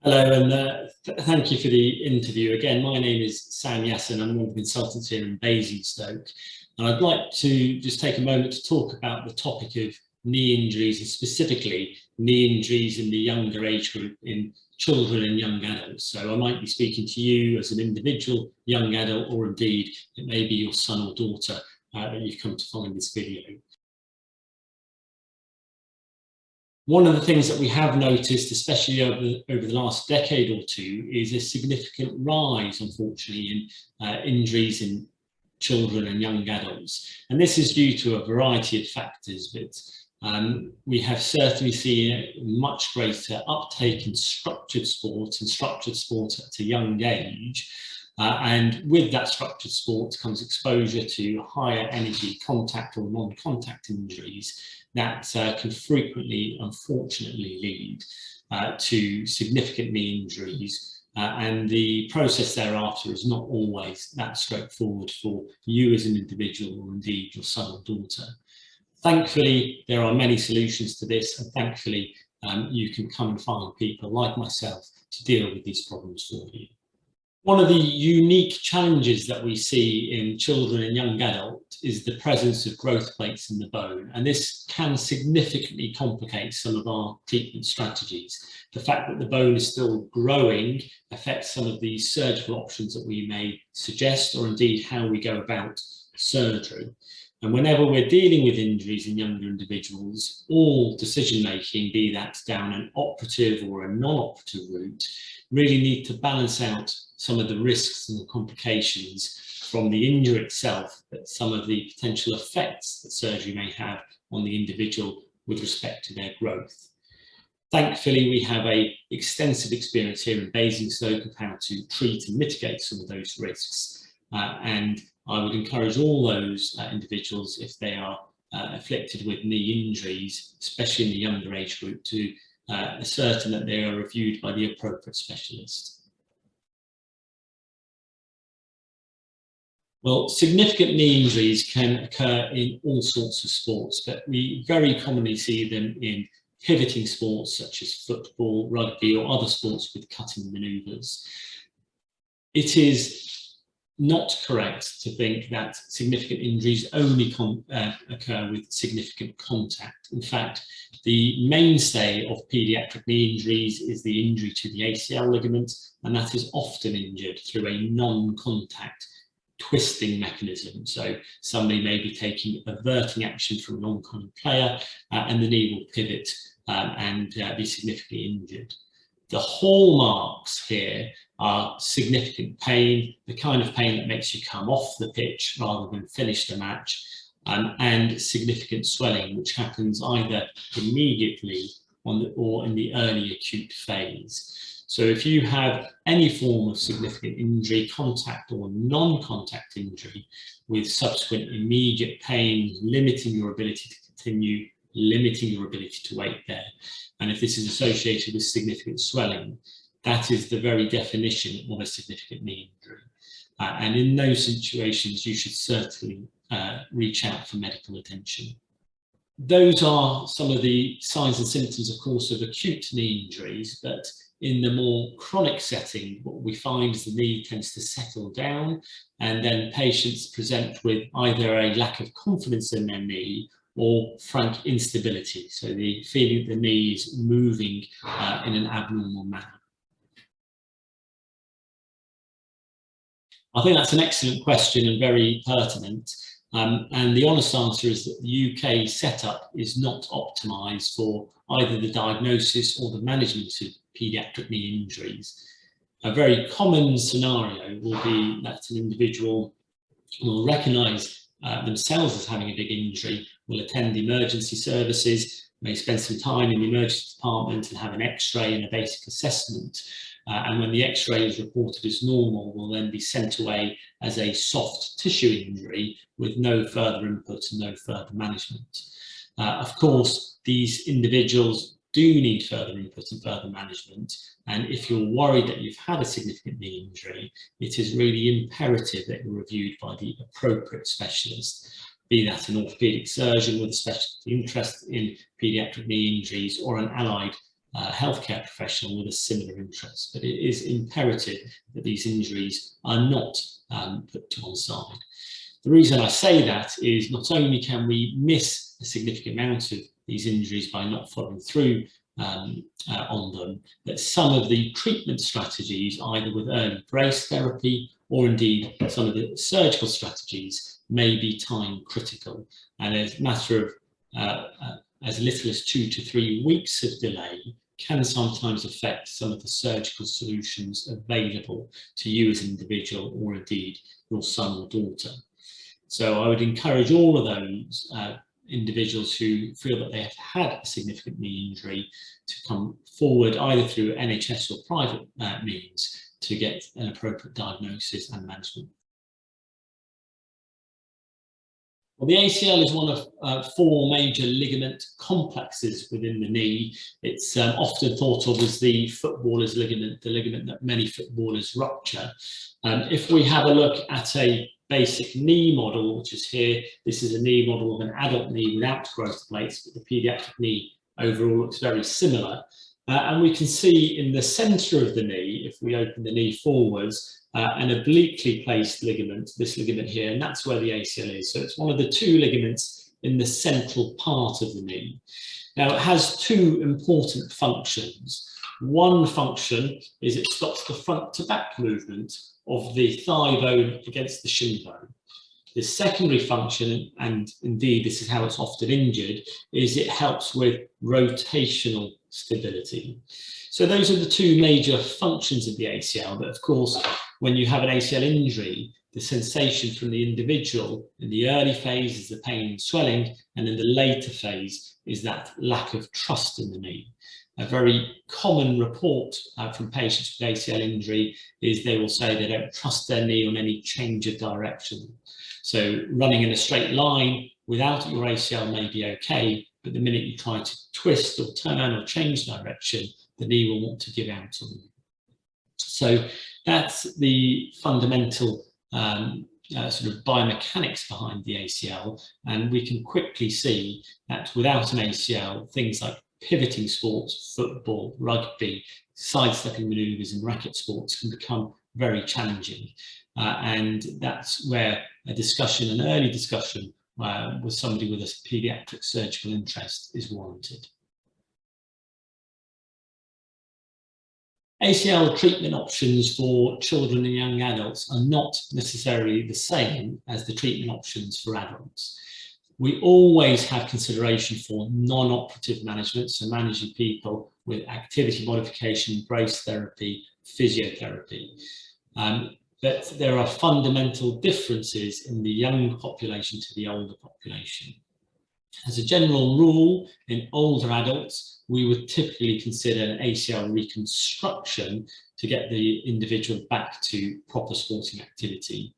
Hello, and thank you for the interview. Again, my name is Sam Yasen. I'm one of the consultants here in Basingstoke. And I'd like to just take a moment to talk about the topic of knee injuries, and specifically knee injuries in the younger age group in children and young adults. So I might be speaking to you as an individual young adult, or indeed it may be your son or daughter that you've come to find this video. One of the things that we have noticed, especially over the last decade or two, is a significant rise, unfortunately, in injuries in children and young adults. And this is due to a variety of factors, but we have certainly seen a much greater uptake in structured sport at a young age. And with that structured sport comes exposure to higher energy contact or non-contact injuries that can frequently, unfortunately, lead to significant knee injuries. And the process thereafter is not always that straightforward for you as an individual, or indeed your son or daughter. Thankfully, there are many solutions to this, and thankfully, you can come and find people like myself to deal with these problems for you. One of the unique challenges that we see in children and young adults is the presence of growth plates in the bone, and this can significantly complicate some of our treatment strategies. The fact that the bone is still growing affects some of the surgical options that we may suggest, or indeed how we go about surgery. And whenever we're dealing with injuries in younger individuals, all decision making, be that down an operative or a non-operative route, really need to balance out some of the risks and the complications from the injury itself, but some of the potential effects that surgery may have on the individual with respect to their growth. Thankfully, we have an extensive experience here in Basingstoke of how to treat and mitigate some of those risks. And I would encourage all those individuals, if they are afflicted with knee injuries, especially in the younger age group, to ascertain that they are reviewed by the appropriate specialist. Well, significant knee injuries can occur in all sorts of sports, but we very commonly see them in pivoting sports such as football, rugby, or other sports with cutting manoeuvres. It is not correct to think that significant injuries only occur with significant contact. In fact, the mainstay of paediatric knee injuries is the injury to the ACL ligament, and that is often injured through a non-contact twisting mechanism. So somebody may be taking averting action from an oncoming player, and the knee will pivot and be significantly injured. The hallmarks here are significant pain, the kind of pain that makes you come off the pitch rather than finish the match, and significant swelling, which happens either immediately or in the early acute phase. So if you have any form of significant injury, contact or non-contact injury, with subsequent immediate pain, limiting your ability to continue, limiting your ability to wait there, and if this is associated with significant swelling, that is the very definition of a significant knee injury. And in those situations, you should certainly reach out for medical attention. Those are some of the signs and symptoms, of course, of acute knee injuries, but in the more chronic setting, what we find is the knee tends to settle down, and then patients present with either a lack of confidence in their knee or frank instability, so the feeling that the knee is moving in an abnormal manner. I think that's an excellent question and very pertinent. And the honest answer is that the UK setup is not optimised for either the diagnosis or the management of paediatric knee injuries. A very common scenario will be that an individual will recognise themselves as having a big injury, will attend emergency services, may spend some time in the emergency department and have an X-ray and a basic assessment. And when the X-ray is reported as normal, will then be sent away as a soft tissue injury with no further input and no further management. Of course, these individuals do need further input and further management. And if you're worried that you've had a significant knee injury, it is really imperative that you're reviewed by the appropriate specialist, be that an orthopaedic surgeon with a specialty interest in paediatric knee injuries, or an allied healthcare professional with a similar interest. But it is imperative that these injuries are not put to one side. The reason I say that is not only can we miss a significant amount of these injuries by not following through on them, but some of the treatment strategies, either with early brace therapy or indeed some of the surgical strategies, may be time critical. And as a matter of as little as 2 to 3 weeks of delay can sometimes affect some of the surgical solutions available to you as an individual, or indeed your son or daughter. So I would encourage all of those individuals who feel that they have had a significant knee injury to come forward either through NHS or private means to get an appropriate diagnosis and management. Well, the ACL is one of 4 major ligament complexes within the knee. It's often thought of as the footballer's ligament, the ligament that many footballers rupture. If we have a look at a basic knee model, which is here, this is a knee model of an adult knee without growth plates, but the paediatric knee overall looks very similar. And we can see in the center of the knee, if we open the knee forwards, an obliquely placed ligament, this ligament here, and that's where the ACL is. So it's one of the 2 ligaments in the central part of the knee. Now, it has 2 important functions. One function is it stops the front to back movement of the thigh bone against the shin bone. The secondary function, and indeed this is how it's often injured, is it helps with rotational stability. So those are the 2 major functions of the ACL. But of course, when you have an ACL injury, the sensation from the individual in the early phase is the pain and swelling, and in the later phase is that lack of trust in the knee. A very common report from patients with ACL injury is they will say they don't trust their knee on any change of direction. So running in a straight line without your ACL may be okay, but the minute you try to twist or turn or change direction, the knee will want to give out on you. So that's the fundamental sort of biomechanics behind the ACL, and we can quickly see that without an ACL, things like pivoting sports, football, rugby, sidestepping manoeuvres and racket sports can become very challenging. And that's where a discussion, an early discussion with somebody with a paediatric surgical interest is warranted. ACL treatment options for children and young adults are not necessarily the same as the treatment options for adults. We always have consideration for non-operative management, so managing people with activity modification, brace therapy, physiotherapy. But there are fundamental differences in the young population to the older population. As a general rule, in older adults, we would typically consider an ACL reconstruction to get the individual back to proper sporting activity.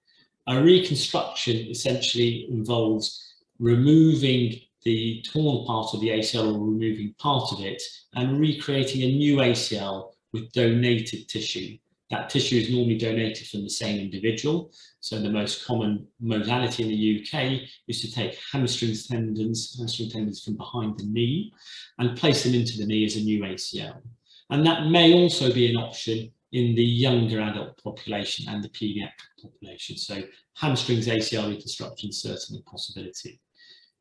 A reconstruction essentially involves removing the torn part of the ACL or removing part of it and recreating a new ACL with donated tissue. That tissue is normally donated from the same individual. So the most common modality in the UK is to take hamstring tendons from behind the knee and place them into the knee as a new ACL. And that may also be an option in the younger adult population and the paediatric population. So hamstrings ACL reconstruction is certainly a possibility.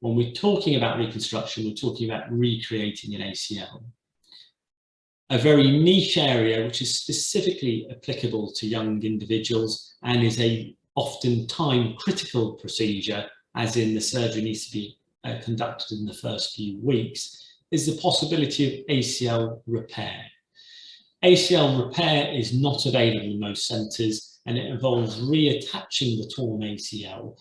When we're talking about reconstruction, we're talking about recreating an ACL. A very niche area which is specifically applicable to young individuals and is a often time critical procedure, as in the surgery needs to be conducted in the first few weeks, is the possibility of ACL repair. ACL repair is not available in most centres, and it involves reattaching the torn ACL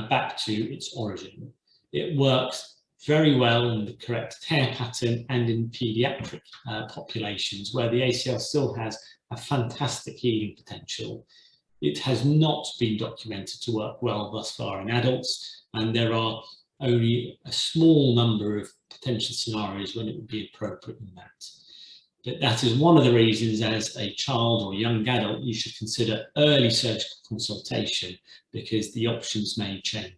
back to its origin. It works very well in the correct tear pattern and in paediatric populations where the ACL still has a fantastic healing potential. It has not been documented to work well thus far in adults, and there are only a small number of potential scenarios when it would be appropriate in that. But that is one of the reasons as a child or young adult you should consider early surgical consultation, because the options may change.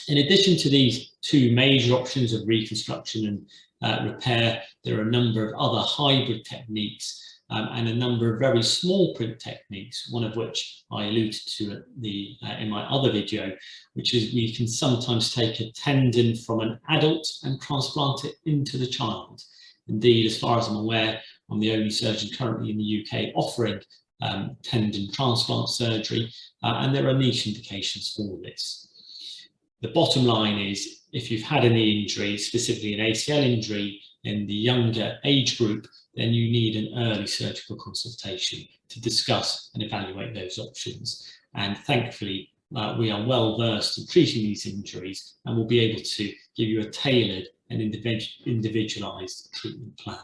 In addition to these 2 major options of reconstruction and repair. There are a number of other hybrid techniques and a number of very small print techniques, one of which I alluded to in my other video, which is we can sometimes take a tendon from an adult and transplant it into the child. Indeed, as far as I'm aware, I'm the only surgeon currently in the UK offering tendon transplant surgery, and there are niche indications for this. The bottom line is, if you've had a knee injury, specifically an ACL injury in the younger age group, then you need an early surgical consultation to discuss and evaluate those options. And thankfully, we are well versed in treating these injuries and will be able to give you a tailored and individualized treatment plan.